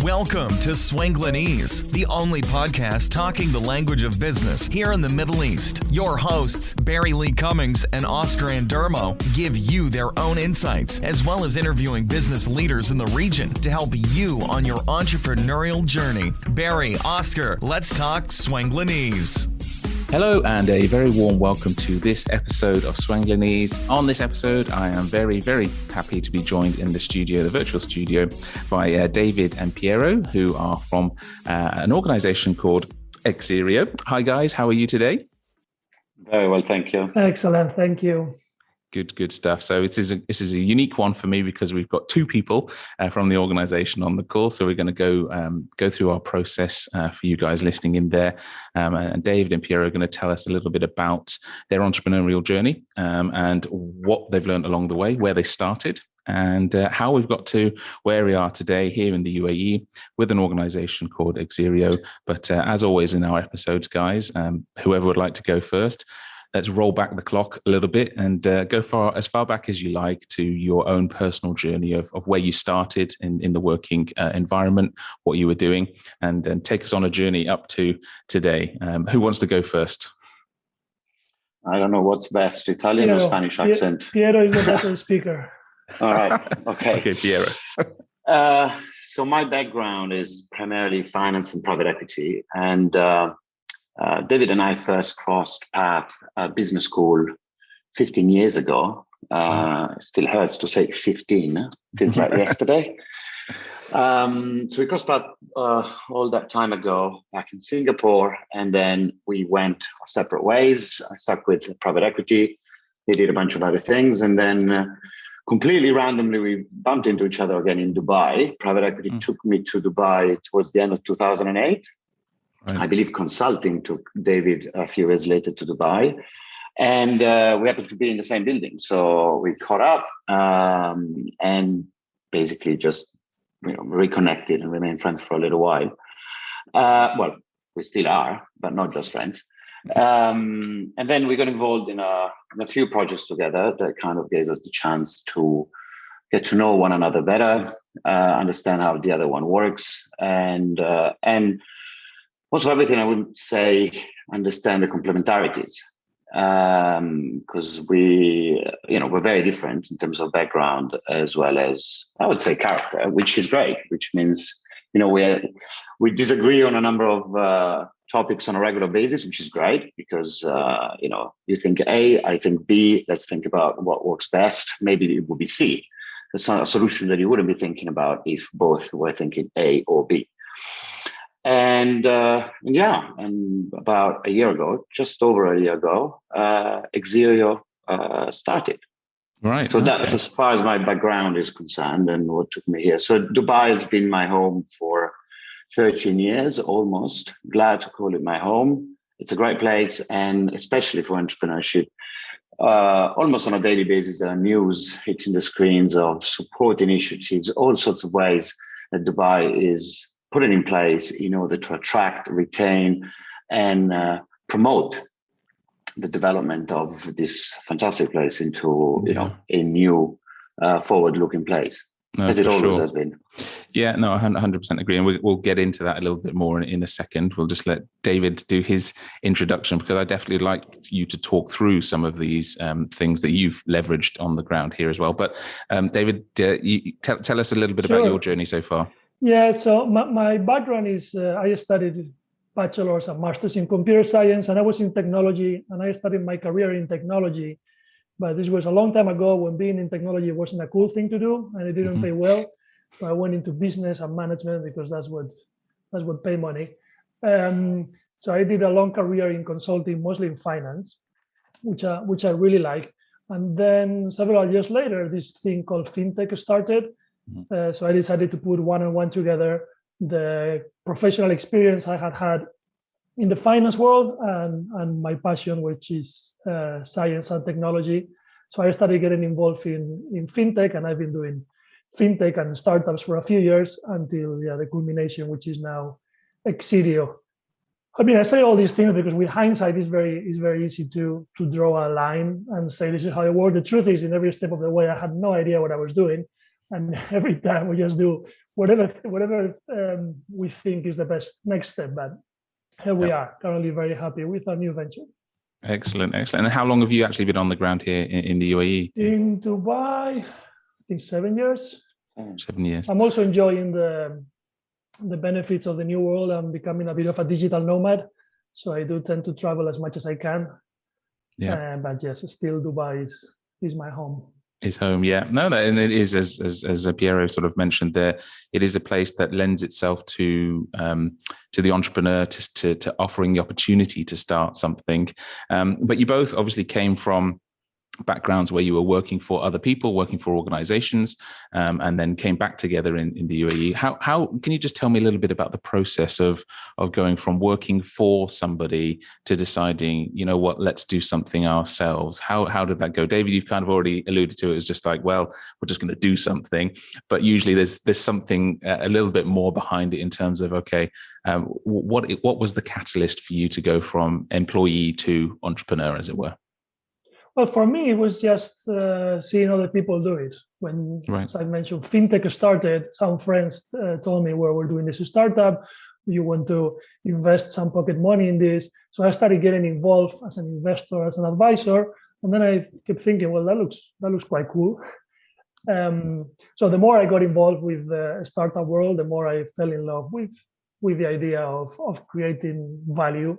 Welcome to Swenglanese, the only podcast talking the language of business here in the Middle East. Your hosts, Barry Lee Cummings and Oscar Andermo, give you their own insights, as well as interviewing business leaders in the region to help you on your entrepreneurial journey. Barry, Oscar, let's talk Swenglanese. Hello and a very warm welcome to this episode of Swenglanese. On this episode, I am very, very happy to be joined in the studio, the virtual studio, by David and Piero, who are from an organization called Exirio. Hi guys, how are you today? Very well, thank you. Excellent, thank you. Good stuff. So this is a unique one for me because we've got two people from the organization on the call. So we're going to go through our process for you guys listening in there. And David and Piero are going to tell us a little bit about their entrepreneurial journey and what they've learned along the way, where they started, and how we've got to where we are today here in the UAE with an organization called Exirio. But as always in our episodes, guys, whoever would like to go first, let's roll back the clock a little bit and go as far back as you like to your own personal journey of where you started in the working environment, what you were doing, and then take us on a journey up to today. Who wants to go first? I don't know what's best, Italian or Spanish accent. Piero is the better speaker. All right. Okay. Okay, Piero. So my background is primarily finance and private equity, and David and I first crossed paths at business school 15 years ago. It still hurts to say 15. Feels like yesterday. So we crossed paths all that time ago back in Singapore, and then we went our separate ways. I stuck with private equity. He did a bunch of other things, and then completely randomly we bumped into each other again in Dubai. Private equity took me to Dubai towards the end of 2008. Right. I believe consulting took David a few years later to Dubai, and we happened to be in the same building. So we caught up and basically just reconnected and remained friends for a little while. Well, we still are, but not just friends. And then we got involved in a few projects together that kind of gave us the chance to get to know one another better, understand how the other one works, and also everything I would say, understand the complementarities, because we're very different in terms of background as well as, I would say, character, which is great, which means, we disagree on a number of topics on a regular basis, which is great because, you think A, I think B, let's think about what works best. Maybe it would be C. That's not a solution that you wouldn't be thinking about if both were thinking A or B. And about a year ago, just over a year ago, Exirio started. Right. So that's as far as my background is concerned and what took me here. So Dubai has been my home for 13 years, almost. Glad to call it my home. It's a great place, and especially for entrepreneurship. Almost on a daily basis, there are news hitting the screens of support initiatives, all sorts of ways that Dubai is putting in place in order to attract, retain, and promote the development of this fantastic place into a new forward-looking place, as it always has been. Yeah, no, I 100% agree. And we'll get into that a little bit more in a second. We'll just let David do his introduction because I definitely like you to talk through some of these things that you've leveraged on the ground here as well. But David, tell us a little bit about your journey so far. Yeah, so my background is I studied bachelor's and master's in computer science, and I was in technology, and I started my career in technology. But this was a long time ago when being in technology wasn't a cool thing to do, and it didn't pay well. So I went into business and management because that's what pay money. So I did a long career in consulting, mostly in finance, which I really like. And then several years later, this thing called fintech started. So I decided to put one and one together, the professional experience I had in the finance world and my passion, which is science and technology. So I started getting involved in fintech, and I've been doing fintech and startups for a few years until the culmination, which is now Exirio. I mean, I say all these things because with hindsight, it's very easy to draw a line and say this is how it worked. The truth is, in every step of the way, I had no idea what I was doing. And every time we just do whatever we think is the best next step. But here we are, currently very happy with our new venture. Excellent. And how long have you actually been on the ground here in the UAE? In Dubai, I think 7 years. 7 years. I'm also enjoying the benefits of the new world. I'm becoming a bit of a digital nomad, so I do tend to travel as much as I can. Yeah. But yes, still Dubai is my home. His home, yeah. No, and it is, as Piero sort of mentioned there, it is a place that lends itself to the entrepreneur, to offering the opportunity to start something. But you both obviously came from backgrounds where you were working for other people, working for organizations, and then came back together in the UAE. How can you just tell me a little bit about the process of going from working for somebody to deciding, you know what, let's do something ourselves? How did that go? David, you've kind of already alluded to it. It's just like, well, we're just going to do something, but usually there's something a little bit more behind it in terms of, okay, what was the catalyst for you to go from employee to entrepreneur, as it were? Well, for me, it was just seeing other people do it. When, as I mentioned, fintech started, some friends told me, well, we're doing this startup. Do you want to invest some pocket money in this? So I started getting involved as an investor, as an advisor. And then I kept thinking, well, that looks quite cool. So the more I got involved with the startup world, the more I fell in love with the idea of creating value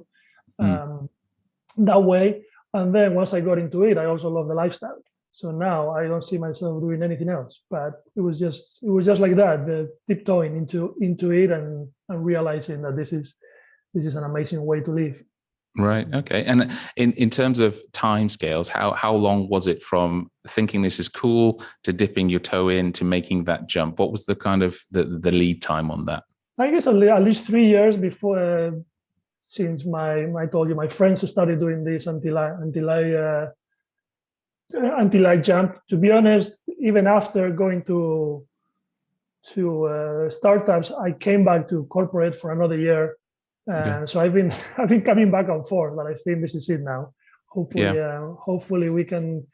that way. And then once I got into it, I also love the lifestyle. So now I don't see myself doing anything else. But it was just like that, the tiptoeing into it and realizing that this is an amazing way to live. Right. Okay. And in terms of timescales, how long was it from thinking this is cool to dipping your toe in to making that jump? What was the kind of the lead time on that? I guess at least 3 years before. Since I told you my friends started doing this until I jumped. To be honest, even after going to startups, I came back to corporate for another year. So I've been coming back and forth, but I think this is it now. Hopefully we can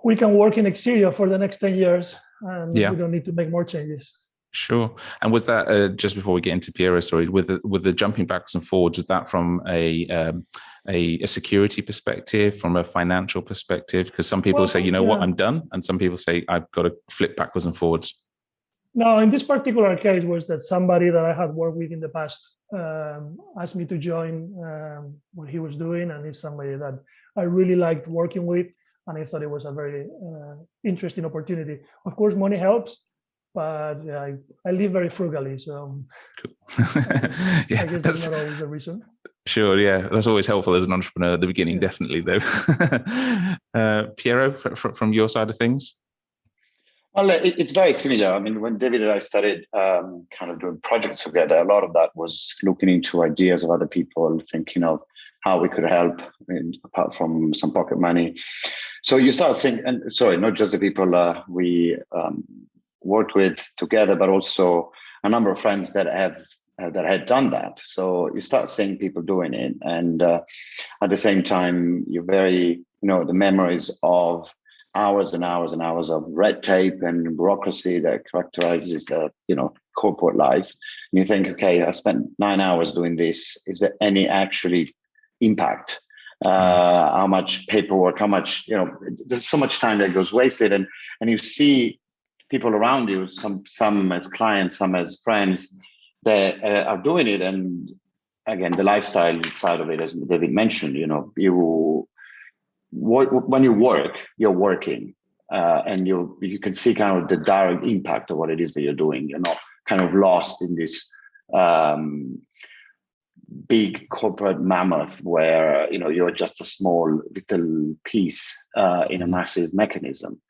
work in Exirio for the next 10 years, and we don't need to make more changes. Sure. And was that just before we get into Piero's story, with the jumping backwards and forwards, was that from a security perspective, from a financial perspective? Because some people say, you know what, I'm done, and some people say I've got to flip backwards and forwards. No, in this particular case was that somebody that I had worked with in the past asked me to join what he was doing, and he's somebody that I really liked working with, and I thought it was a very interesting opportunity. Of course, money helps. But I live very frugally, so cool. I guess that's not always the reason. Sure, yeah, that's always helpful as an entrepreneur at the beginning, definitely, though. Piero, from your side of things? Well, it's very similar. I mean, when David and I started kind of doing projects together, a lot of that was looking into ideas of other people, thinking of how we could help, apart from some pocket money. So you start saying, and sorry, not just the people we worked with together, but also a number of friends that had done that. So you start seeing people doing it, and at the same time, you're very, the memories of hours and hours and hours of red tape and bureaucracy that characterizes the corporate life. And you think, okay, I spent 9 hours doing this. Is there any actually impact? How much paperwork? How much? There's so much time that goes wasted, and you see people around you, some as clients, some as friends, that are doing it. And again, the lifestyle side of it, as David mentioned, when you work, you're working, and you can see kind of the direct impact of what it is that you're doing. You're not kind of lost in this big corporate mammoth where you're just a small little piece in a massive mechanism.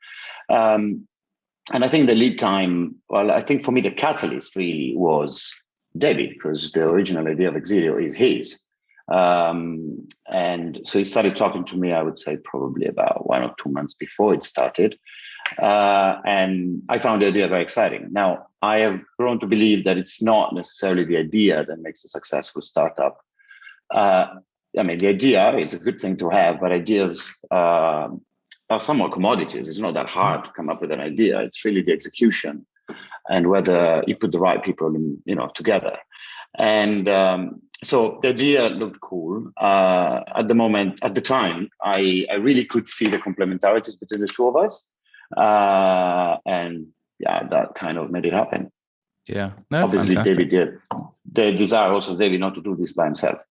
And I think the lead time, I think for me, the catalyst really was David, because the original idea of Exirio is his. And so he started talking to me, I would say probably about 1 or 2 months before it started. And I found the idea very exciting. Now, I have grown to believe that it's not necessarily the idea that makes a successful startup. The idea is a good thing to have, but ideas are somewhat commodities. It's not that hard to come up with an idea. It's really the execution and whether you put the right people together. And so the idea looked cool. At the time, I really could see the complementarities between the two of us. And yeah, that kind of made it happen. Yeah. No, obviously, fantastic. David did. The desire also, David, not to do this by himself.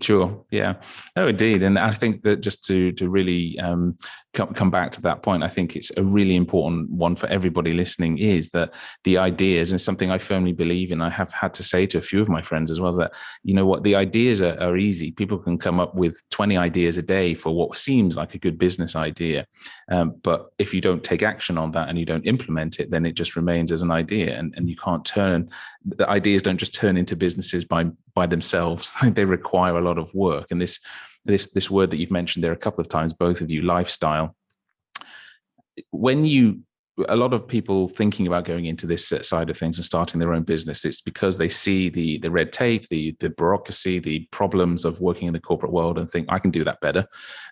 Sure. Yeah. No, indeed. And I think that just to really come back to that point, I think it's a really important one for everybody listening is that the ideas, and something I firmly believe in, I have had to say to a few of my friends as well, is that, you know what, the ideas are easy. People can come up with 20 ideas a day for what seems like a good business idea. But if you don't take action on that and you don't implement it, then it just remains as an idea, and you can't the ideas don't just turn into businesses by themselves. They require a lot of work. And this word that you've mentioned there a couple of times, both of you, lifestyle. A lot of people thinking about going into this side of things and starting their own business, it's because they see the red tape, the bureaucracy, the problems of working in the corporate world and think, I can do that better.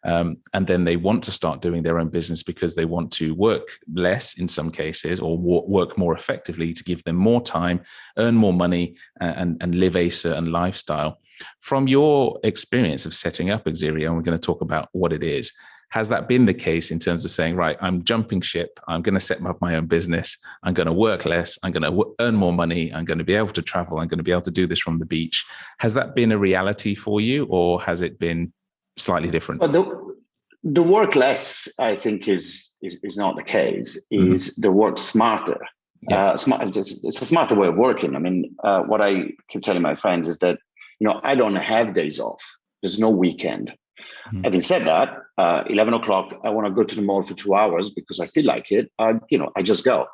And then they want to start doing their own business because they want to work less in some cases, or work more effectively to give them more time, earn more money, and live a certain lifestyle. From your experience of setting up Exirio, and we're going to talk about what it is, has that been the case in terms of saying, right, I'm jumping ship, I'm going to set up my own business, I'm going to work less, I'm going to earn more money, I'm going to be able to travel, I'm going to be able to do this from the beach? Has that been a reality for you, or has it been slightly different? Well, the work less, I think, is not the case, is the work smarter. Yeah. It's a smarter way of working. I mean, what I keep telling my friends is that, I don't have days off. There's no weekend. Having said that, 11 o'clock, I want to go to the mall for 2 hours because I feel like it. I just go.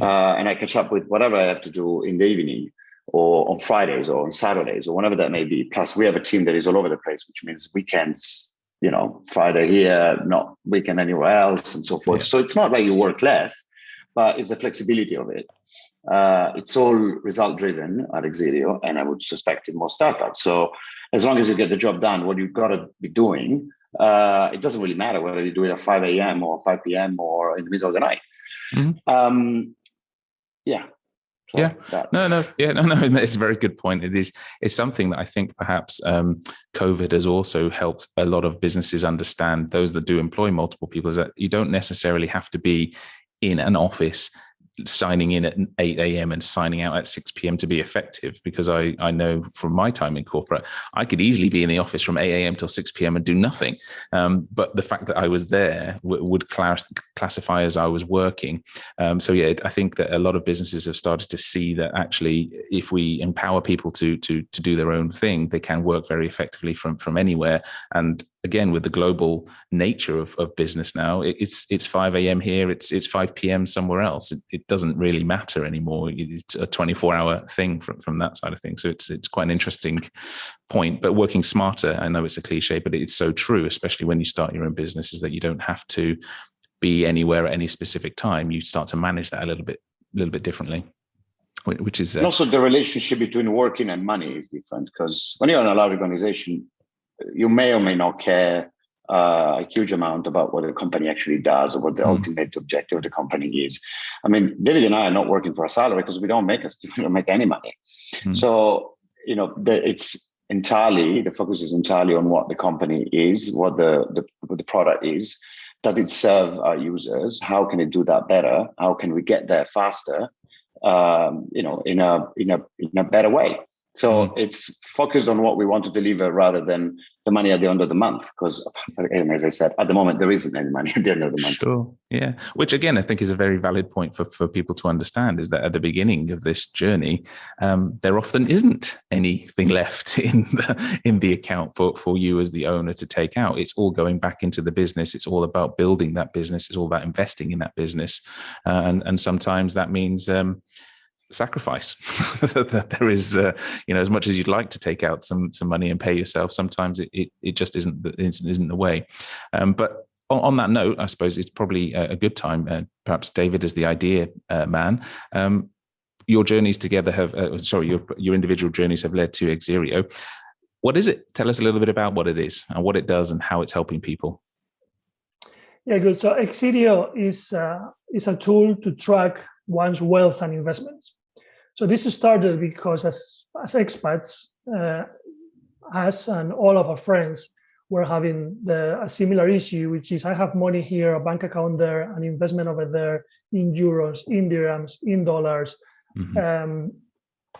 And I catch up with whatever I have to do in the evening or on Fridays or on Saturdays or whenever that may be. Plus, we have a team that is all over the place, which means weekends, Friday here, not weekend anywhere else, and so forth. Yeah. So it's not like you work less, but it's the flexibility of it. It's all result driven at Exirio, and I would suspect in most startups. So as long as you get the job done, what you've got to be doing, it doesn't really matter whether you do it at 5 a.m. or 5 p.m. or in the middle of the night. Yeah. So yeah. No. It's a very good point. It's something that I think perhaps COVID has also helped a lot of businesses understand, those that do employ multiple people, is that you don't necessarily have to be in an office signing in at 8 a.m. and signing out at 6 p.m. to be effective, because I know from my time in corporate, I could easily be in the office from 8 a.m. till 6 p.m. and do nothing. But the fact that I was there would classify as I was working. So yeah, I think that a lot of businesses have started to see that actually, if we empower people to do their own thing, they can work very effectively from anywhere. And again, with the global nature of business now, it's 5 a.m. here, it's 5 p.m. somewhere else. It doesn't really matter anymore. It's a 24-hour thing from that side of things. So it's quite an interesting point. But working smarter, I know it's a cliche, but it's so true, especially when you start your own business, is that you don't have to be anywhere at any specific time. You start to manage that a little bit differently. Which is and also the relationship between working and money is different, because when you're in a large organization, you may or may not care a huge amount about what the company actually does or what the ultimate objective of the company is. I mean, David and I are not working for a salary because we don't make any money. So, the focus is entirely on what the company is, what the product is. Does it serve our users? How can it do that better? How can we get there faster? In a better way. So it's focused on what we want to deliver rather than the money at the end of the month. Because, as I said, at the moment, there isn't any money at the end of the month. Sure. Yeah. Which, again, I think is a very valid point for people to understand, is that at the beginning of this journey, there often isn't anything left in the account for you as the owner to take out. It's all going back into the business. It's all about building that business. It's all about investing in that business. And sometimes that means sacrifice. That there is, as much as you'd like to take out some money and pay yourself, sometimes it just isn't the way. But on that note, I suppose it's probably a good time, perhaps David, as the idea man, your journeys together your individual journeys have led to Exirio. What is it? Tell us a little bit about what it is and what it does and how it's helping people. Yeah, good. So Exirio is a tool to track one's wealth and investments. So this started because as expats, us and all of our friends were having a similar issue, which is I have money here, a bank account there, an investment over there in euros, in dirhams, in dollars. And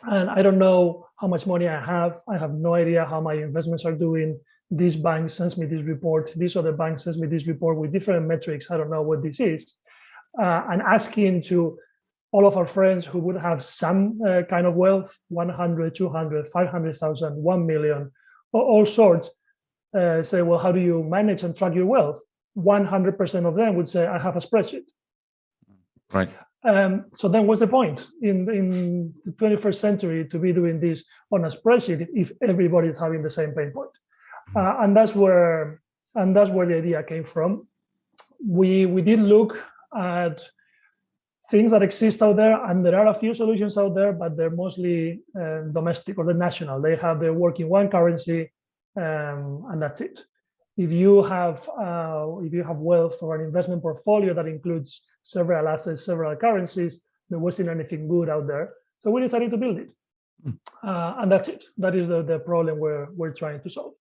I don't know how much money I have. I have no idea how my investments are doing. This bank sends me this report. This other bank sends me this report with different metrics. I don't know what this is. And asking to all of our friends who would have some kind of wealth, 100, 200, 500,000, 1 million, all sorts, say, well, how do you manage and track your wealth? 100% of them would say, I have a spreadsheet. Right. So then what's the point in the 21st century to be doing this on a spreadsheet if everybody is having the same pain point? And that's where the idea came from. We did look at things that exist out there, and there are a few solutions out there, but they're mostly domestic or the national. They work in one currency, and that's it. If you have wealth or an investment portfolio that includes several assets, several currencies, there wasn't anything good out there. So we decided to build it, and that's it. That is the problem we're trying to solve.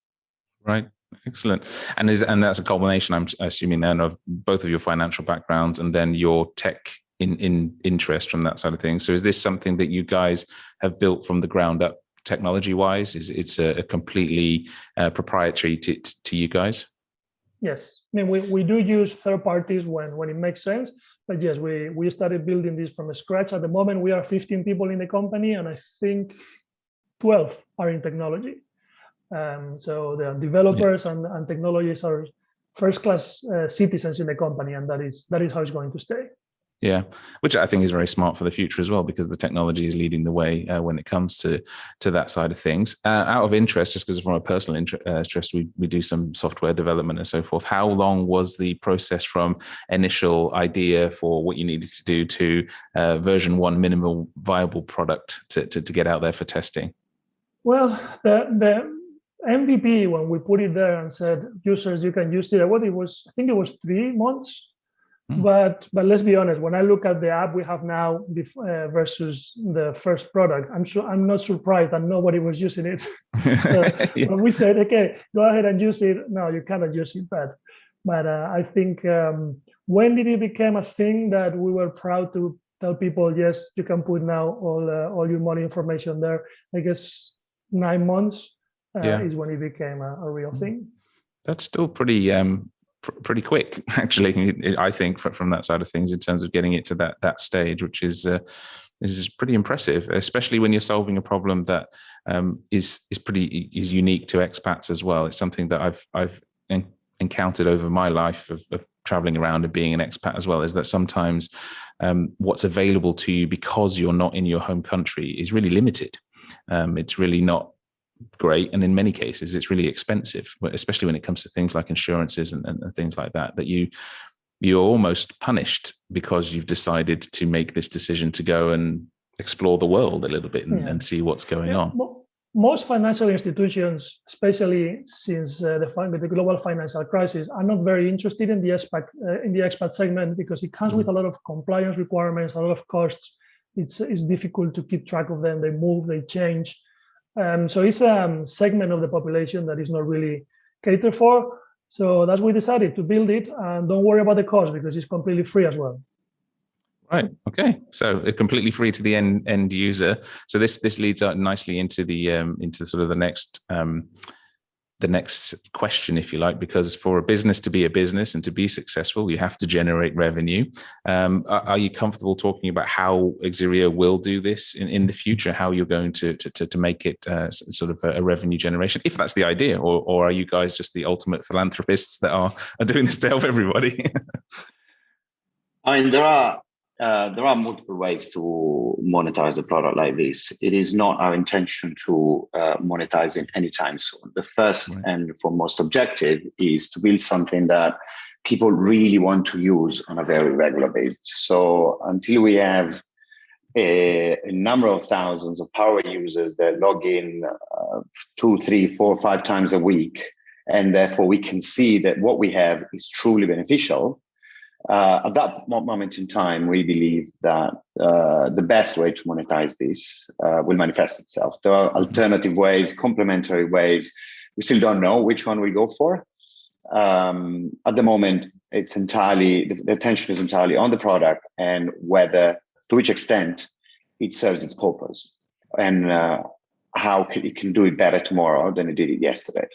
Right. Excellent. And that's a culmination, I'm assuming, then, of both of your financial backgrounds and then your tech in interest from that side of things. So is this something that you guys have built from the ground up technology wise? It's a completely proprietary to you guys? Yes. I mean, we do use third parties when it makes sense. But yes, we started building this from scratch. At the moment, we are 15 people in the company, and I think 12 are in technology. So the developers and technologists are first-class citizens in the company, and that is how it's going to stay. Yeah, which I think is very smart for the future as well, because the technology is leading the way when it comes to that side of things. Out of interest, just because from a personal interest, we do some software development and so forth. How long was the process from initial idea for what you needed to do to version 1 minimal viable product to get out there for testing? Well, the MVP, when we put it there and said, users, you can use it, I think it was 3 months. But let's be honest, when I look at the app we have now versus the first product, I'm not surprised that nobody was using it. So when we said, okay, go ahead and use it, no, you cannot use it. But I think when did it become a thing that we were proud to tell people, yes, you can put now all your money information there? I guess 9 months is when it became a real thing. That's still pretty quick, actually, I think, from that side of things, in terms of getting it to that stage, which is pretty impressive, especially when you're solving a problem that is unique to expats as well. It's something that I've encountered over my life of traveling around and being an expat as well, is that sometimes what's available to you because you're not in your home country is really limited. It's really not great, and in many cases it's really expensive, especially when it comes to things like insurances and things like that you're almost punished because you've decided to make this decision to go and explore the world a little bit and see what's going on. Most financial institutions, especially since the global financial crisis, are not very interested in the expat segment, because it comes with a lot of compliance requirements, a lot of costs. It's difficult to keep track of them. They move, they change. So it's a segment of the population that is not really catered for. So that's why we decided to build it, and don't worry about the cost because it's completely free as well. Right. Okay. So completely free to the end user. So this leads out nicely into into sort of the next question, if you like, because for a business to be a business and to be successful, you have to generate revenue. Are you comfortable talking about how Exirio will do this in the future? How you're going to make it sort of a revenue generation, if that's the idea, or are you guys just the ultimate philanthropists that are doing this to help everybody? I mean, there are multiple ways to monetize a product like this. It is not our intention to monetize it anytime soon. The first and foremost objective is to build something that people really want to use on a very regular basis. So until we have a number of thousands of power users that log in 2, 3, 4, 5 times a week and therefore we can see that what we have is truly beneficial, at that moment in time, we believe that the best way to monetize this will manifest itself. There are alternative ways, complementary ways. We still don't know which one we go for. At the moment, it's entirely, the attention is entirely on the product and whether, to which extent it serves its purpose, and how it can do it better tomorrow than it did it yesterday.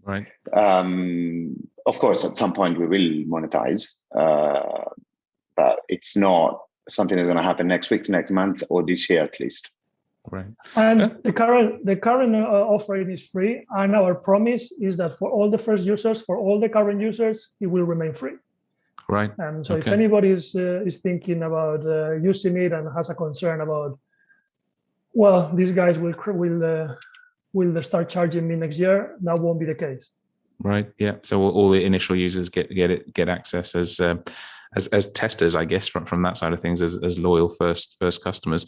Right. Of course, at some point we will monetize, but it's not something that's going to happen next week, next month, or this year at least. Right. And the current offering is free, and our promise is that for all the first users, for all the current users, it will remain free. Right. So if anybody is thinking about using it and has a concern about, well, these guys will start charging me next year, that won't be the case. Right. Yeah. So all the initial users get access as testers, I guess, from that side of things, as loyal first customers.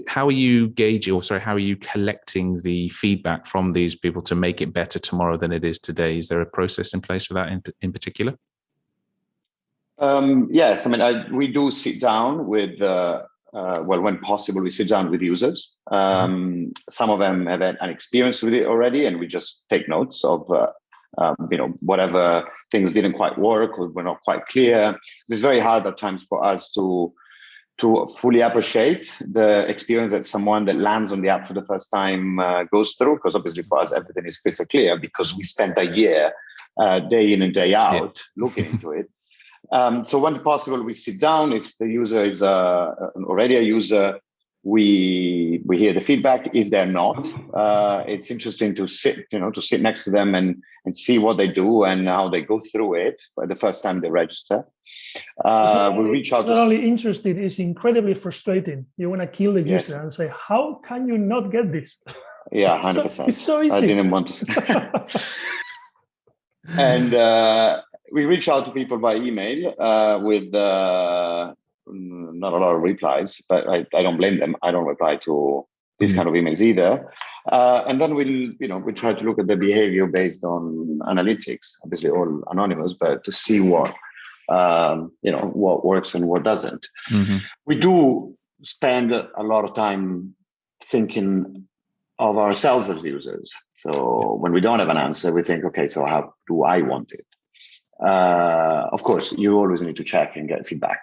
How are you gauging, how are you collecting the feedback from these people to make it better tomorrow than it is today? Is there a process in place for that in particular? Yes. I mean, we do sit down with, when possible, we sit down with users. Some of them have had an experience with it already, and we just take notes of, whatever things didn't quite work or were not quite clear. It's very hard at times for us to fully appreciate the experience that someone that lands on the app for the first time goes through, because obviously for us everything is crystal clear because we spent a year day in and day out looking into it. So when possible, we sit down. If the user is already a user, we hear the feedback. If they're not, it's interesting to sit next to them and see what they do and how they go through it by the first time they register. We reach out. Not only interested, it's incredibly frustrating. You want to kill the user and say, "How can you not get this?" Yeah, 100%. It's so easy. I didn't want to say. And we reach out to people by email with not a lot of replies, but I don't blame them. I don't reply to these kind of emails either. And then we try to look at the behavior based on analytics, obviously all anonymous, but to see what works and what doesn't. We do spend a lot of time thinking of ourselves as users. So when we don't have an answer, we think, okay, so how do I want it? Of course, you always need to check and get feedback.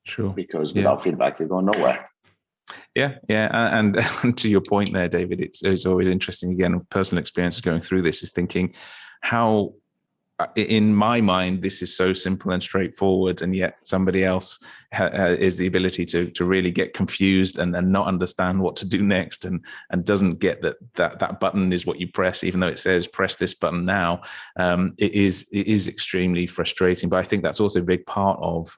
Sure. Because without feedback, you go nowhere. Yeah. And to your point there, David, it's always interesting. Again, personal experience of going through this is thinking how, in my mind, this is so simple and straightforward, and yet somebody else is the ability to really get confused and not understand what to do next, and doesn't get that button is what you press, even though it says press this button now. It is extremely frustrating, but I think that's also a big part of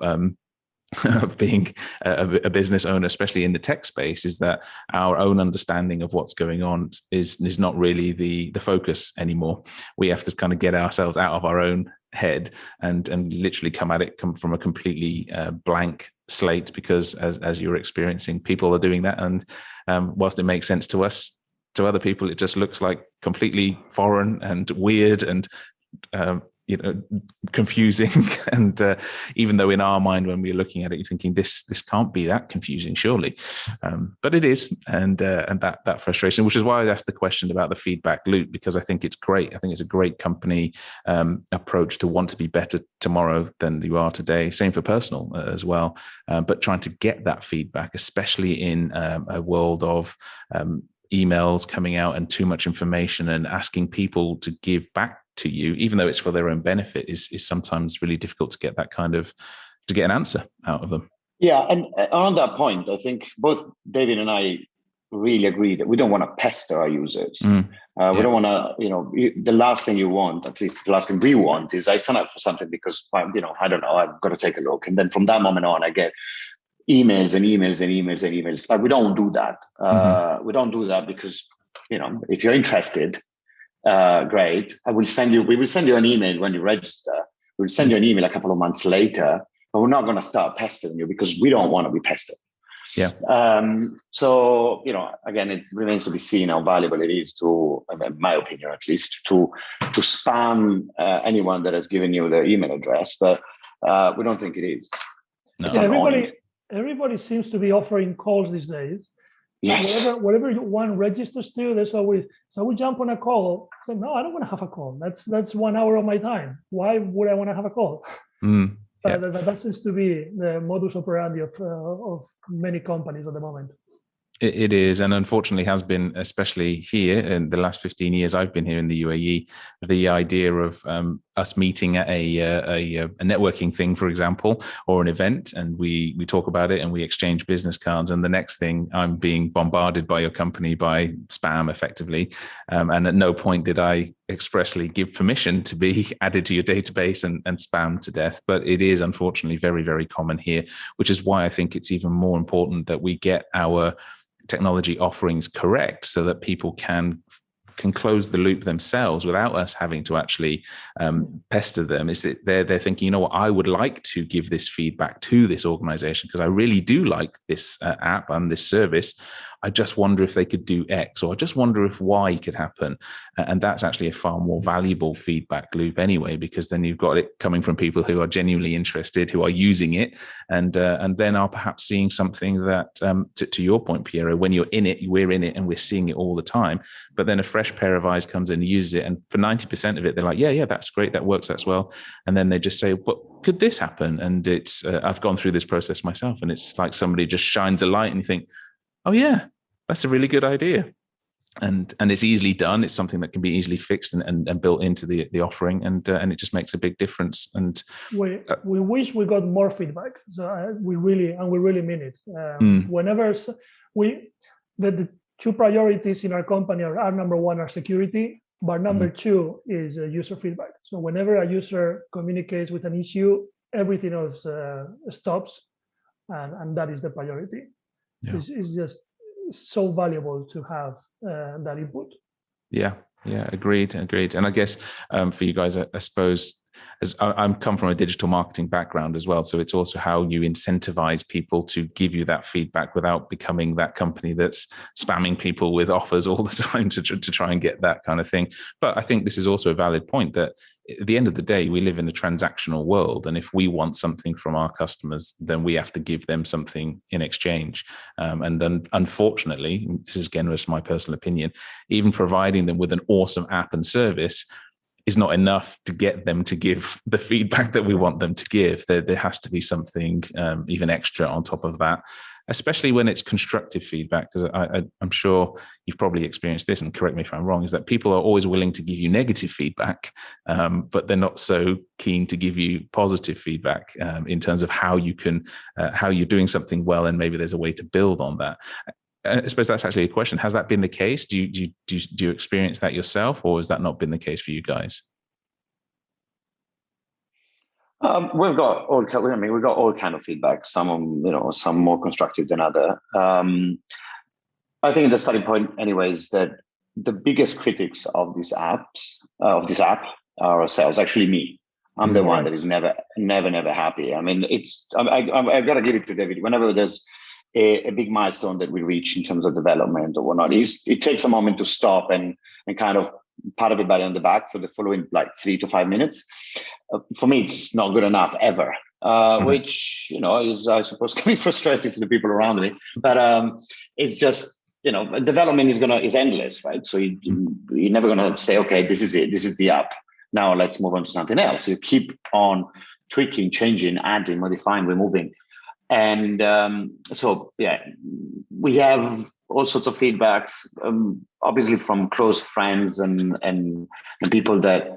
being a business owner, especially in the tech space, is that our own understanding of what's going on is not really the focus anymore. We have to kind of get ourselves out of our own head and literally come from a completely blank slate, because as you're experiencing, people are doing that, and whilst it makes sense to us, to other people it just looks like completely foreign and weird and confusing. And even though in our mind, when we're looking at it, you're thinking this can't be that confusing, surely, but it is. And that frustration, which is why I asked the question about the feedback loop, because I think it's great. I think it's a great company approach to want to be better tomorrow than you are today. Same for personal as well, but trying to get that feedback, especially in a world of emails coming out and too much information, and asking people to give back to you, even though it's for their own benefit, is sometimes really difficult to get an answer out of them. Yeah, and on that point, I think both David and I really agree that we don't want to pester our users. We don't want to, the last thing you want, at least the last thing we want, is I sign up for something because, I don't know, I've got to take a look. And then from that moment on, I get emails and emails and emails and emails. Like, we don't do that. We don't do that because, if you're interested, great. We will send you an email when you register. We'll send you an email a couple of months later, but we're not going to start pestering you because we don't want to be pestered. Yeah. So, again, it remains to be seen how valuable it is to, in my opinion, at least, to spam anyone that has given you their email address. But we don't think it is. No. It's annoying. Everybody seems to be offering calls these days. Yes. Whatever one registers to, there's always, so we jump on a call. So no, I don't want to have a call. That's 1 hour of my time. Why would I want to have a call? Yeah. That seems to be the modus operandi of many companies at the moment. It is, and unfortunately has been, especially here in the last 15 years I've been here in the UAE, the idea of us meeting at a networking thing, for example, or an event, and we talk about it and we exchange business cards, and the next thing I'm being bombarded by your company by spam, effectively, and at no point did I expressly give permission to be added to your database and spammed to death. But it is unfortunately very, very common here, which is why I think it's even more important that we get our technology offerings correct so that people can close the loop themselves without us having to actually pester them. Is that they're thinking, you know what, I would like to give this feedback to this organization because I really do like this app and this service. I just wonder if they could do X, or I just wonder if Y could happen. And that's actually a far more valuable feedback loop anyway, because then you've got it coming from people who are genuinely interested, who are using it, and then are perhaps seeing something that, to your point, Piero, when you're in it, we're in it and we're seeing it all the time. But then a fresh pair of eyes comes in and uses it. And for 90% of it, they're like, yeah, that's great. That works. That's well. And then they just say, but could this happen? And it's, I've gone through this process myself, and it's like somebody just shines a light and you think, oh yeah, that's a really good idea. And it's easily done. It's something that can be easily fixed and built into the offering, and it just makes a big difference. And we wish we got more feedback. So we really mean it. Whenever the two priorities in our company are number one are security, but number two is user feedback. So whenever a user communicates with an issue, everything else stops, and that is the priority. Yeah. It's just so valuable to have that input. Yeah, agreed. And I guess for you guys, I suppose, as I'm come from a digital marketing background as well, so it's also how you incentivize people to give you that feedback without becoming that company that's spamming people with offers all the time to try and get that kind of thing. But I think this is also a valid point that at the end of the day, we live in a transactional world, and if we want something from our customers, then we have to give them something in exchange. And unfortunately, this is again just my personal opinion, even providing them with an awesome app and service is not enough to get them to give the feedback that we want them to give. There has to be something even extra on top of that, especially when it's constructive feedback, because I'm sure you've probably experienced this, and correct me if I'm wrong, is that people are always willing to give you negative feedback, but they're not so keen to give you positive feedback in terms of how you're doing something well, and maybe there's a way to build on that. I suppose that's actually a question. Has that been the case? Do you experience that yourself, or has that not been the case for you guys? We've got all kind of feedback. Some more constructive than other. I think the starting point, anyways, that the biggest critics of this app are ourselves. Actually, me. I'm the one that is never happy. I mean, I've got to give it to David. Whenever there's a big milestone that we reach in terms of development or whatnot, it takes a moment to stop and kind of pat everybody on the back for the following 3 to 5 minutes. For me, it's not good enough ever, which is, I suppose, can be frustrating for the people around me. But it's just development is endless, right? So you're never going to say, okay, this is it, this is the app. Now let's move on to something else. You keep on tweaking, changing, adding, modifying, removing. And we have all sorts of feedbacks, obviously from close friends and people that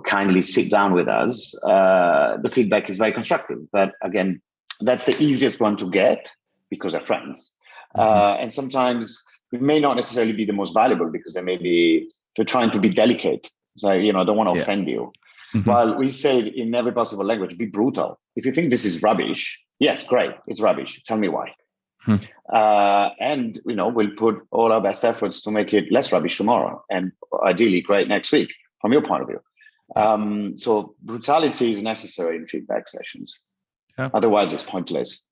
kindly sit down with us. The feedback is very constructive, but again, that's the easiest one to get because they're friends. And sometimes it may not necessarily be the most valuable because they're trying to be delicate. So I don't want to offend you. While we say in every possible language, be brutal. If you think this is rubbish, yes, great, it's rubbish. Tell me why. And we'll put all our best efforts to make it less rubbish tomorrow, and ideally great next week from your point of view. So brutality is necessary in feedback sessions. Otherwise, it's pointless.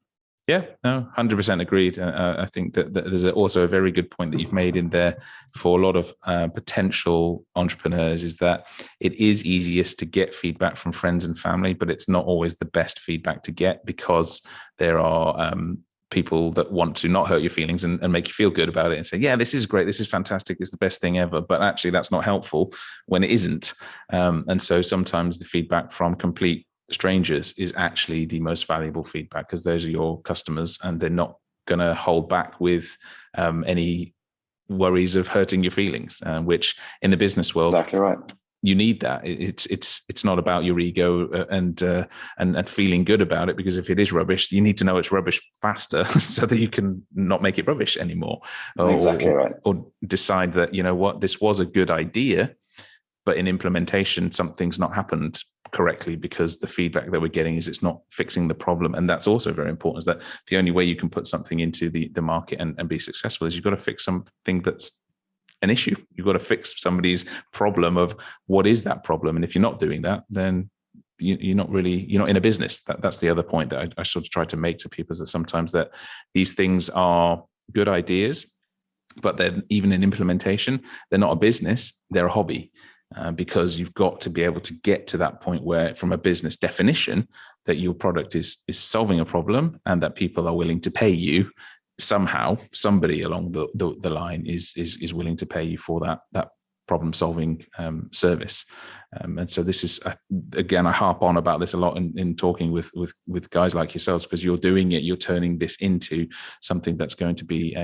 Yeah, no, 100% agreed. I think that there's also a very good point that you've made in there for a lot of potential entrepreneurs, is that it is easiest to get feedback from friends and family, but it's not always the best feedback to get, because there are people that want to not hurt your feelings and make you feel good about it and say, yeah, this is great, this is fantastic, it's the best thing ever. But actually that's not helpful when it isn't. And so sometimes the feedback from complete strangers is actually the most valuable feedback, because those are your customers and they're not going to hold back with any worries of hurting your feelings, which in the business world, exactly right, you need that. It's not about your ego and feeling good about it, because if it is rubbish, you need to know it's rubbish faster so that you can not make it rubbish anymore. Exactly right. Or decide that, you know what, this was a good idea, but in implementation, something's not happened correctly because the feedback that we're getting is it's not fixing the problem. And that's also very important, is that the only way you can put something into the market and be successful is you've got to fix something that's an issue. You've got to fix somebody's problem of what is that problem. And if you're not doing that, then you're not in a business. That's the other point that I sort of try to make to people, is that sometimes that these things are good ideas, but then even in implementation, they're not a business, they're a hobby. Because you've got to be able to get to that point where, from a business definition, that your product is solving a problem and that people are willing to pay you somehow. Somebody along the line is willing to pay you for that problem solving service. And so this is, again, I harp on about this a lot in talking with guys like yourselves, because you're doing it, you're turning this into something that's going to be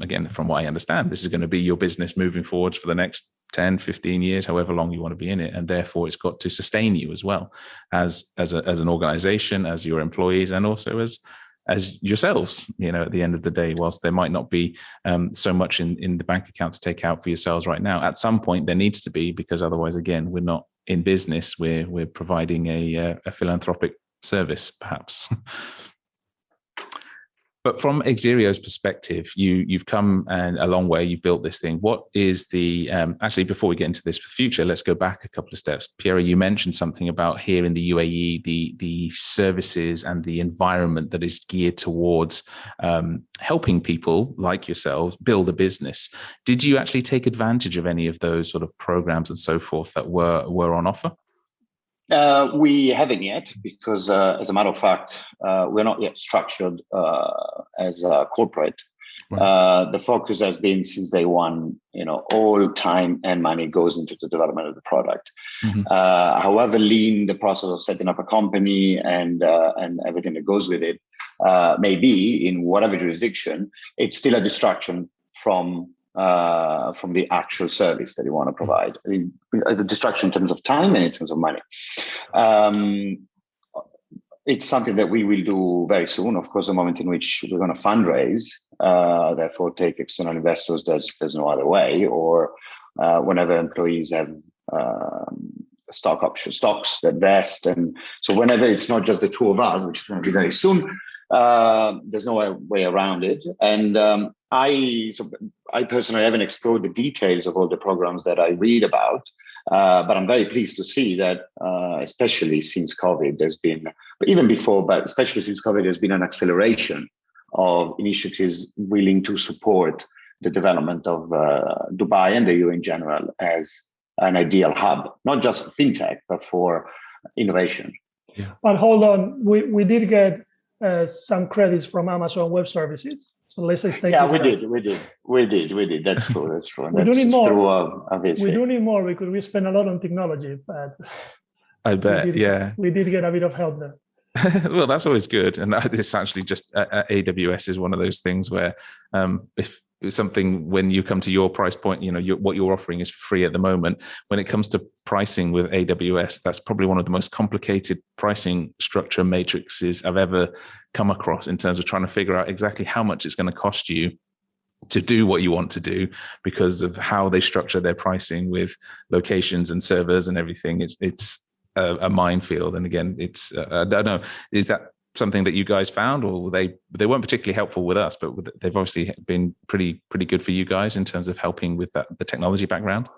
again, from what I understand, this is going to be your business moving forwards for the next 10, 15 years, however long you want to be in it. And therefore it's got to sustain you as well as an organization, as your employees, and also as yourselves, at the end of the day. Whilst there might not be so much in the bank account to take out for yourselves right now, at some point there needs to be, because otherwise, again, we're not in business, we're providing a philanthropic service, perhaps. But from Exirio's perspective, you've come a long way. You've built this thing. What is the actually, before we get into this future, let's go back a couple of steps. Piero, you mentioned something about here in the UAE, the services and the environment that is geared towards helping people like yourselves build a business. Did you actually take advantage of any of those sort of programs and so forth that were on offer? We haven't yet, because as a matter of fact, we're not yet structured as a corporate. Right. The focus has been since day one, all time and money goes into the development of the product. Mm-hmm. However lean the process of setting up a company and everything that goes with it may be in whatever jurisdiction, it's still a distraction from the actual service that you want to provide. I mean, the distraction in terms of time and in terms of money. It's something that we will do very soon. Of course, the moment in which we're going to fundraise, therefore take external investors, there's no other way. Or whenever employees have stocks that vest, and so whenever it's not just the two of us, which is going to be very soon, there's no way around it. And I personally haven't explored the details of all the programs that I read about, but I'm very pleased to see that, especially since COVID, there's been, but even before, but especially since COVID, there's been an acceleration of initiatives willing to support the development of Dubai and the UAE in general as an ideal hub, not just for fintech, but for innovation. Yeah. But hold on, we did get some credits from Amazon Web Services. So let's say thank you. Yeah, we did. That's true. And we that's do need more. Through, we do need more, because we spend a lot on technology, but I bet, we did get a bit of help there. Well, that's always good. And it's actually just AWS is one of those things where if something, when you come to your price point, what you're offering is free at the moment. When it comes to pricing with AWS, that's probably one of the most complicated pricing structure matrices I've ever come across, in terms of trying to figure out exactly how much it's going to cost you to do what you want to do, because of how they structure their pricing with locations and servers and everything. It's a minefield. And again, it's I don't know, is that something that you guys found, or they weren't particularly helpful with us, but they've obviously been pretty good for you guys in terms of helping with the technology background?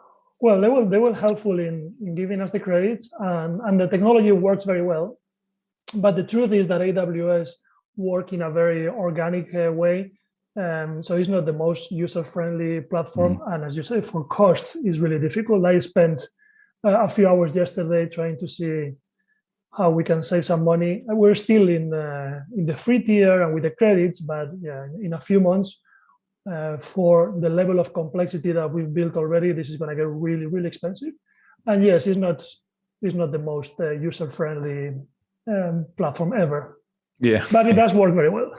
Well, they were helpful in giving us the credits, and the technology works very well. But the truth is that AWS work in a very organic way. So it's not the most user-friendly platform. And as you say, for cost, it's really difficult. I spent a few hours yesterday trying to see how we can save some money. We're still in the free tier and with the credits, but yeah, in a few months, for the level of complexity that we've built already, this is going to get really, really expensive. And yes, it's not the most user-friendly platform ever. Yeah, but it does work very well.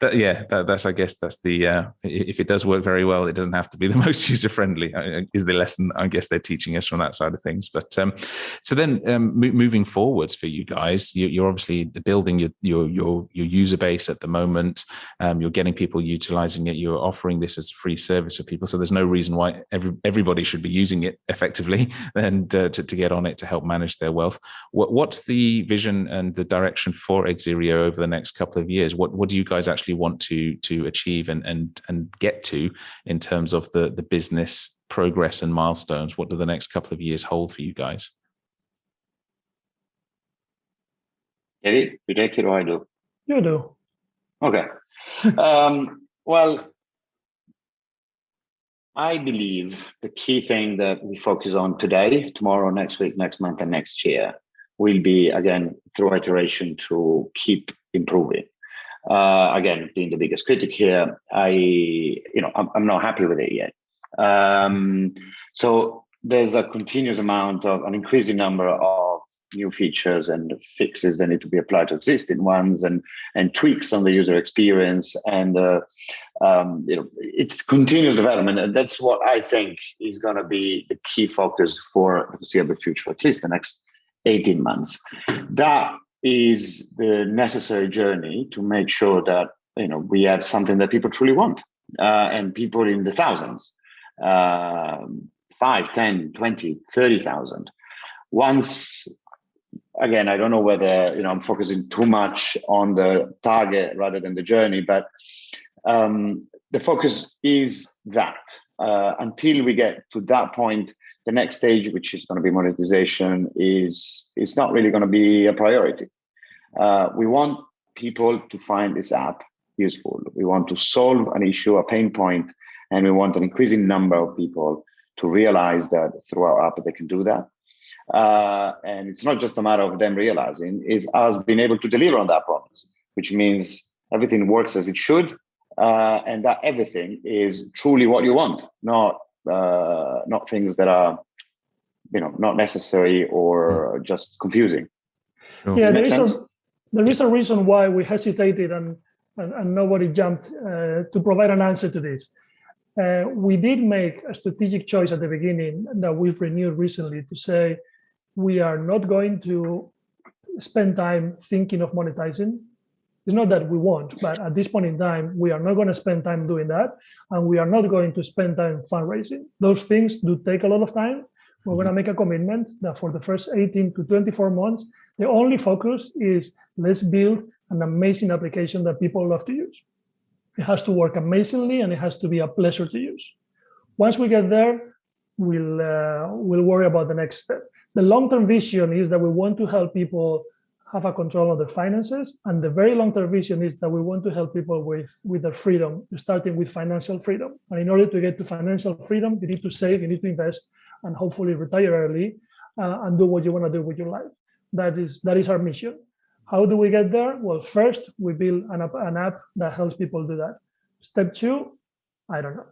That's I guess that's the if it does work very well, it doesn't have to be the most user friendly. Is the lesson I guess they're teaching us from that side of things. But so then moving forwards for you guys, you're obviously building your user base at the moment. You're getting people utilizing it. You're offering this as a free service for people. So there's no reason why everybody should be using it effectively and to get on it to help manage their wealth. What's the vision and the direction for Exirio over the next couple of years? What do you guys actually want to achieve and get to in terms of the business progress and milestones? What do the next couple of years hold for you guys? Eddie, you take it or I do? You do. Okay. Well, I believe the key thing that we focus on today, tomorrow, next week, next month, and next year will be, again, through iteration to keep improving. Again, being the biggest critic here, I'm not happy with it yet. So there's a continuous amount of an increasing number of new features and fixes that need to be applied to existing ones, and tweaks on the user experience, and it's continuous development, and that's what I think is going to be the key focus for the foreseeable future, at least the next 18 months. That is the necessary journey to make sure that we have something that people truly want, and people in the thousands, 5, 10, 20, 30,000. Once again, I don't know whether I'm focusing too much on the target rather than the journey, but the focus is that until we get to that point, the next stage, which is going to be monetization, is not really going to be a priority. We want people to find this app useful. We want to solve an issue, a pain point, and we want an increasing number of people to realize that through our app they can do that. And it's not just a matter of them realizing, it's us being able to deliver on that promise, which means everything works as it should, and that everything is truly what you want, not things that are not necessary or just confusing. Yeah, there is a reason why we hesitated and nobody jumped to provide an answer to this. We did make a strategic choice at the beginning that we've renewed recently to say we are not going to spend time thinking of monetizing. It's not that we won't, but at this point in time, we are not going to spend time doing that, and we are not going to spend time fundraising. Those things do take a lot of time. We're going to make a commitment that for the first 18 to 24 months, the only focus is let's build an amazing application that people love to use. It has to work amazingly, and it has to be a pleasure to use. Once we get there, we'll worry about the next step. The long-term vision is that we want to help people have a control of their finances, and the very long-term vision is that we want to help people with their freedom, starting with financial freedom. And in order to get to financial freedom, you need to save, you need to invest, and hopefully retire early and do what you want to do with your life. That is our mission. How do we get there? Well, first, we build an app that helps people do that. Step 2, I don't know.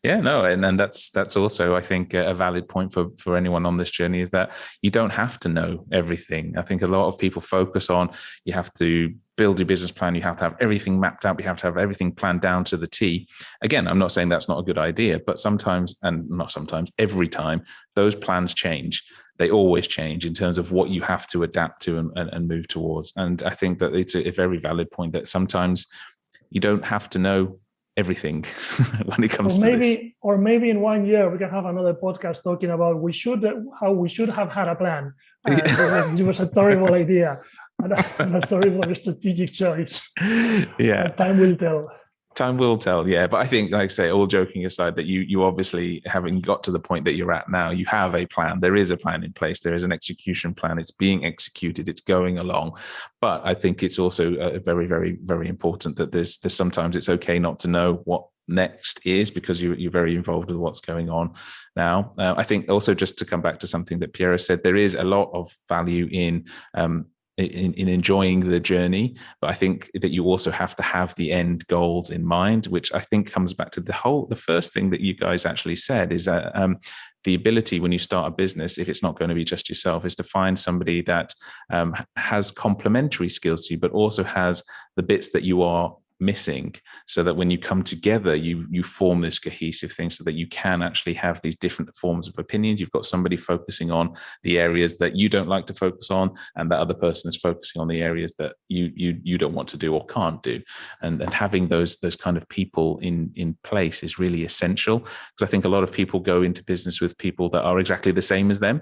Yeah, no, and that's also, I think, a valid point for anyone on this journey, is that you don't have to know everything. I think a lot of people focus on you have to build your business plan, you have to have everything mapped out, you have to have everything planned down to the T. Again, I'm not saying that's not a good idea, but sometimes, and not sometimes, every time, those plans change. They always change in terms of what you have to adapt to and move towards. And I think that it's a very valid point that sometimes you don't have to know everything when it comes to this. Or maybe in 1 year we can have another podcast talking about how we should have had a plan. It was a terrible idea and a terrible strategic choice. Yeah, time will tell. Time will tell, yeah. But I think, like I say, all joking aside, that you obviously, having got to the point that you're at now, you have a plan. There is a plan in place. There is an execution plan. It's being executed. It's going along. But I think it's also very, very, very important that there's sometimes it's okay not to know what next is, because you're very involved with what's going on now. I think also, just to come back to something that Piero said, there is a lot of value in enjoying the journey, but I think that you also have to have the end goals in mind, which I think comes back to the first thing that you guys actually said, is that the ability when you start a business, if it's not going to be just yourself, is to find somebody that has complementary skills to you, but also has the bits that you are missing, so that when you come together, you form this cohesive thing, so that you can actually have these different forms of opinions. You've got somebody focusing on the areas that you don't like to focus on, and that other person is focusing on the areas that you don't want to do or can't do. And having those kind of people in place is really essential, because I think a lot of people go into business with people that are exactly the same as them.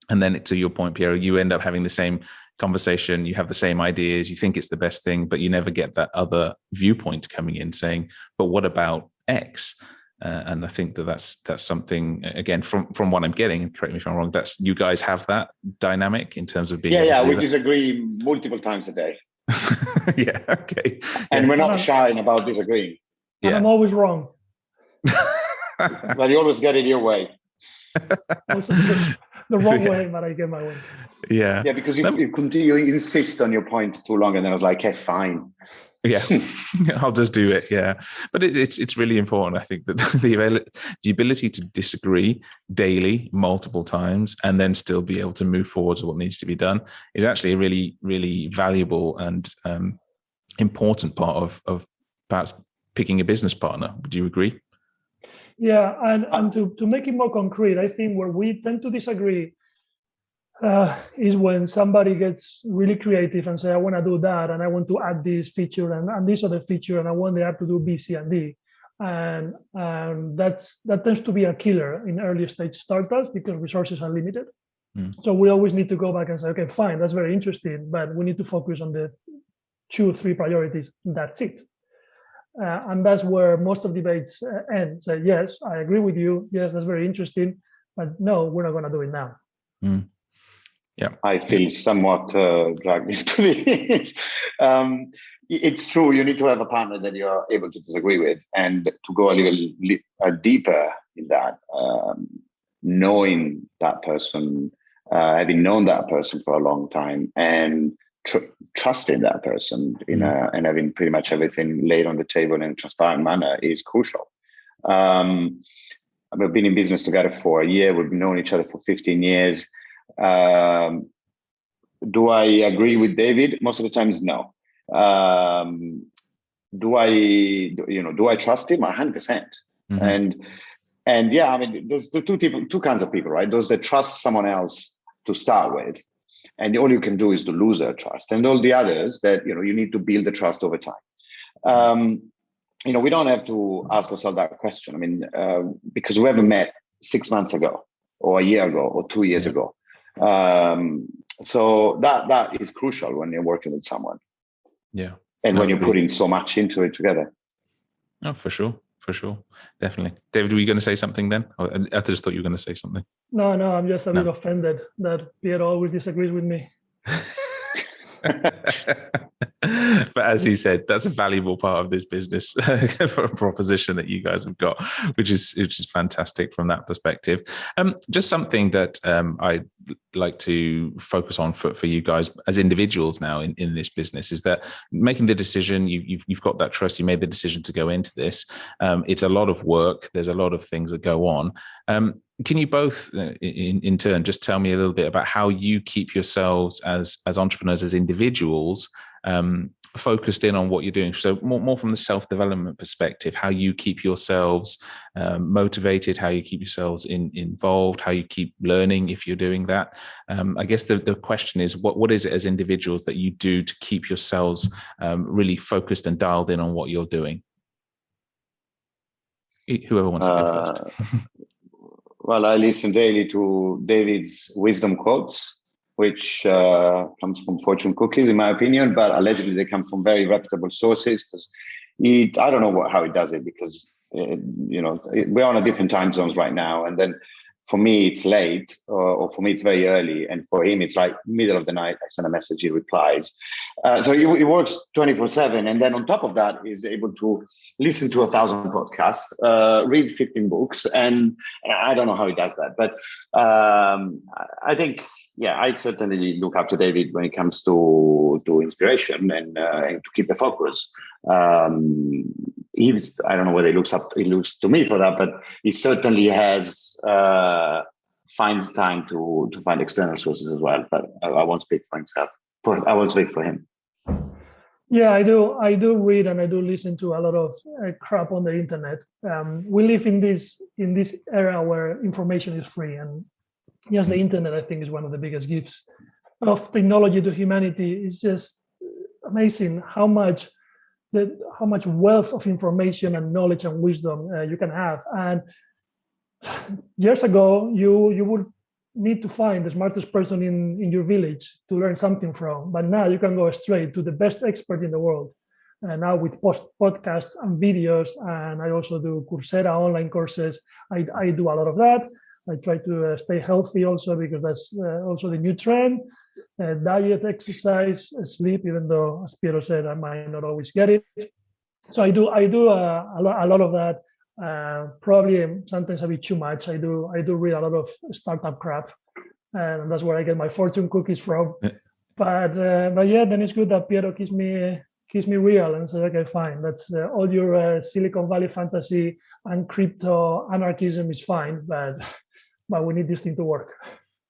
And then, to your point, Piero, you end up having the same conversation, you have the same ideas, you think it's the best thing, but you never get that other viewpoint coming in saying, but what about X? And I think that's something, again, from what I'm getting, and correct me if I'm wrong, that's, you guys have that dynamic in terms of being able to do we that. disagree multiple times a day. Yeah, okay. And we're not shy about disagreeing. And I'm always wrong. But you always get it your way. Also, the wrong way, but I get my way. Yeah. Yeah, because you continue, you insist on your point too long, and then I was like, hey, fine. Yeah, I'll just do it. Yeah, but it's really important. I think that the ability to disagree daily, multiple times, and then still be able to move forward to what needs to be done is actually a really, really valuable and important part of perhaps picking a business partner. Would you agree? Yeah, and to make it more concrete, I think where we tend to disagree is when somebody gets really creative and say, I want to do that, and I want to add this feature and this other feature, and I want the app to do B, C, and D. And that tends to be a killer in early stage startups, because resources are limited. So we always need to go back and say, okay, fine, that's very interesting, but we need to focus on the 2 or 3 priorities. That's it. And that's where most of debates end. Say, yes, I agree with you. Yes, that's very interesting, but no, we're not going to do it now. Yeah, I feel somewhat dragged into this. It's true. You need to have a partner that you're able to disagree with, and to go a little deeper in that, knowing that person, having known that person for a long time, and trusting that person and having pretty much everything laid on the table in a transparent manner is crucial. We've been in business together for a year. We've known each other for 15 years. Do I agree with David? Most of the times, no. Do I trust him? 100%. And yeah, I mean, there's the two kinds of people, right? Those that trust someone else to start with, and all you can do is to lose their trust, and all the others that you need to build the trust over time. We don't have to ask ourselves that question. I mean, because we haven't met 6 months ago, or a year ago, or 2 years ago. So that is crucial when you're working with someone. Yeah. And when you're putting so much into it together. Oh, for sure. Definitely. David, were you going to say something then? I just thought you were going to say something. No, I'm just a bit offended that Piero always disagrees with me. But as he said, that's a valuable part of this business for a proposition that you guys have got, which is fantastic from that perspective. Just something that I'd like to focus on for you guys as individuals now in this business is that making the decision, you've got that trust, you made the decision to go into this. It's a lot of work. There's a lot of things that go on. Can you both, in turn, just tell me a little bit about how you keep yourselves as entrepreneurs, as individuals, focused in on what you're doing? So more from the self-development perspective, how you keep yourselves motivated, how you keep yourselves involved, how you keep learning if you're doing that. I guess the question is, what is it as individuals that you do to keep yourselves really focused and dialed in on what you're doing? Whoever wants to go first. Well, I listen daily to David's wisdom quotes, which comes from fortune cookies, in my opinion, but allegedly they come from very reputable sources, because I don't know how he does it, because we're on a different time zones right now, and then for me it's late, or for me it's very early, and for him it's like middle of the night. I send a message, he replies. So he works 24/7, and then on top of that he's able to listen to 1,000 podcasts, read 15 books, and I don't know how he does that, but I think, I certainly look up to David when it comes to inspiration and to keep the focus. I don't know whether he looks to me for that, but he certainly finds time to find external sources as well. But I won't speak for himself. I won't speak for him. Yeah, I do read, and I do listen to a lot of crap on the internet. We live in this era where information is free, and yes, the internet, I think, is one of the biggest gifts of technology to humanity. It's just amazing how much wealth of information and knowledge and wisdom you can have. And years ago, you would need to find the smartest person in your village to learn something from. But now you can go straight to the best expert in the world. And now with podcasts and videos, and I also do Coursera online courses. I do a lot of that. I try to stay healthy also, because that's also the new trend. Diet, exercise, sleep, even though, as Piero said, I might not always get it. So I do a lot of that. Probably sometimes a bit too much. I do read a lot of startup crap, and that's where I get my fortune cookies from. But yeah, then it's good that Piero keeps me real and says, okay, fine, that's all your Silicon Valley fantasy and crypto anarchism is fine, but we need this thing to work.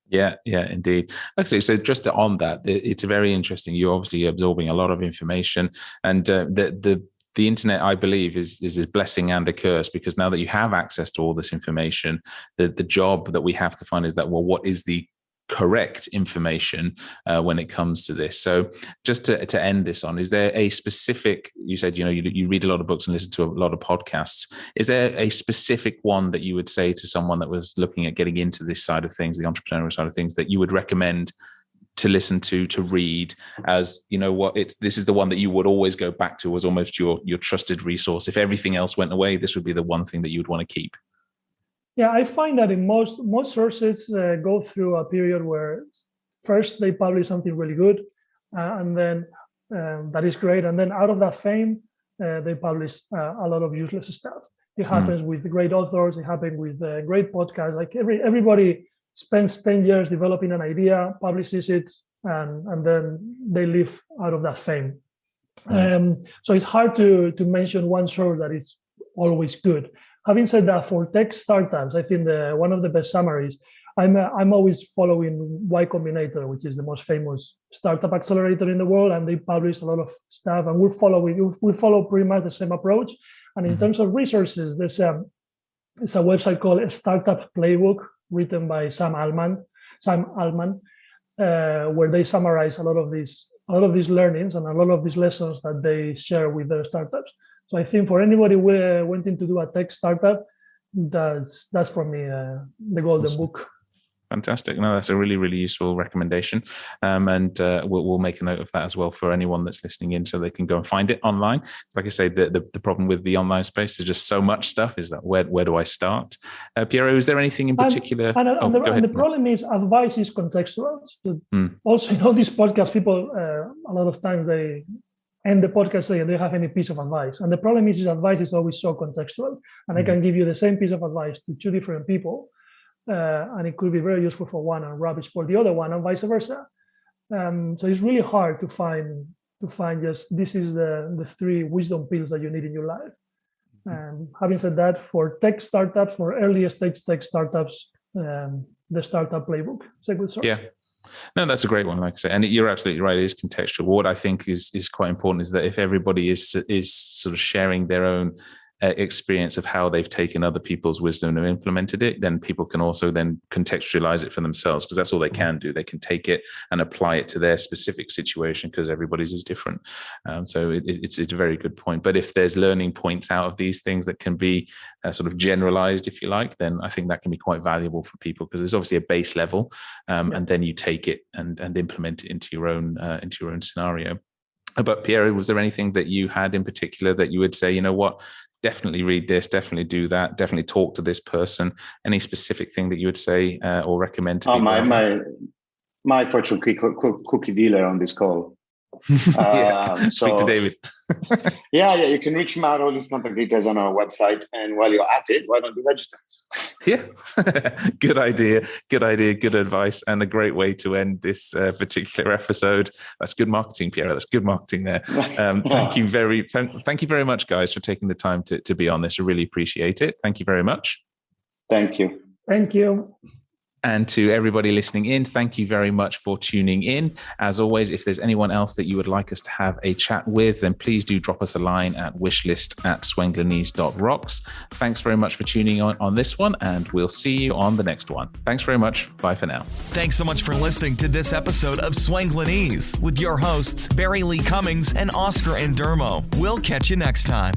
Yeah, indeed. Actually, so just on that, it's very interesting. You're obviously absorbing a lot of information, and the internet, I believe, is a blessing and a curse, because now that you have access to all this information, the job that we have to find is that, well, what is the correct information when it comes to this? So just to end this on, is there a specific, you said, you read a lot of books and listen to a lot of podcasts. Is there a specific one that you would say to someone that was looking at getting into this side of things, the entrepreneurial side of things, that you would recommend to listen to read, as this is the one that you would always go back to, as almost your trusted resource? If everything else went away, this would be the one thing that you would want to keep. Yeah, I find that in most sources go through a period where first they publish something really good, and then that is great, and then out of that fame, they publish a lot of useless stuff. It happens with great authors. It happens with great podcasts. Like everybody spends 10 years developing an idea, publishes it, and then they live out of that fame. So it's hard to mention one source that is always good. Having said that, for tech startups, I think one of the best summaries, I'm always following Y Combinator, which is the most famous startup accelerator in the world, and they publish a lot of stuff, and we follow pretty much the same approach. And in terms of resources, there's a website called Startup Playbook, written by Sam Altman, where they summarize a lot of these learnings and a lot of these lessons that they share with their startups. So I think for anybody wanting to do a tech startup, that's for me the golden book. Fantastic. No, that's a really, really useful recommendation. And we'll make a note of that as well for anyone that's listening in, so they can go and find it online. Like I say, the problem with the online space, there's just so much stuff, is that where do I start? Piero, is there anything in particular? And the problem is advice is contextual. So also, in all these podcasts, people, a lot of times they end the podcast saying they have any piece of advice. And the problem is advice is always so contextual. And I can give you the same piece of advice to two different people. And it could be very useful for one and rubbish for the other one, and vice versa. So it's really hard to find just this is the three wisdom pills that you need in your life. Having said that, for tech startups, for earlier stage tech startups, the Startup Playbook is a good source. Yeah. No, that's a great one, like I say, and you're absolutely right. It is contextual. What I think is quite important is that if everybody is sort of sharing their own experience of how they've taken other people's wisdom and implemented it, then people can also then contextualize it for themselves, because that's all they can do. They can take it and apply it to their specific situation, because everybody's is different. So it's a very good point. But if there's learning points out of these things that can be sort of generalized, if you like, then I think that can be quite valuable for people, because there's obviously a base level, and then you take it and implement it into your own scenario. But Piero, was there anything that you had in particular that you would say, you know what, definitely read this, definitely do that, definitely talk to this person? Any specific thing that you would say or recommend to people? My fortune cookie dealer on this call. Speak to David. yeah, you can reach him out. All his contact details on our website. And while you're at it, why don't you register? Yeah, good idea. Good advice, and a great way to end this particular episode. That's good marketing, Piero. That's good marketing there. Thank you very much, guys, for taking the time to be on this. I really appreciate it. Thank you very much. Thank you. Thank you. And to everybody listening in, thank you very much for tuning in. As always, if there's anyone else that you would like us to have a chat with, then please do drop us a line at wishlist@swenglanese.rocks. Thanks very much for tuning on this one, and we'll see you on the next one. Thanks very much. Bye for now. Thanks so much for listening to this episode of Swenglanese with your hosts, Barry Lee Cummings and Oscar Andermo. We'll catch you next time.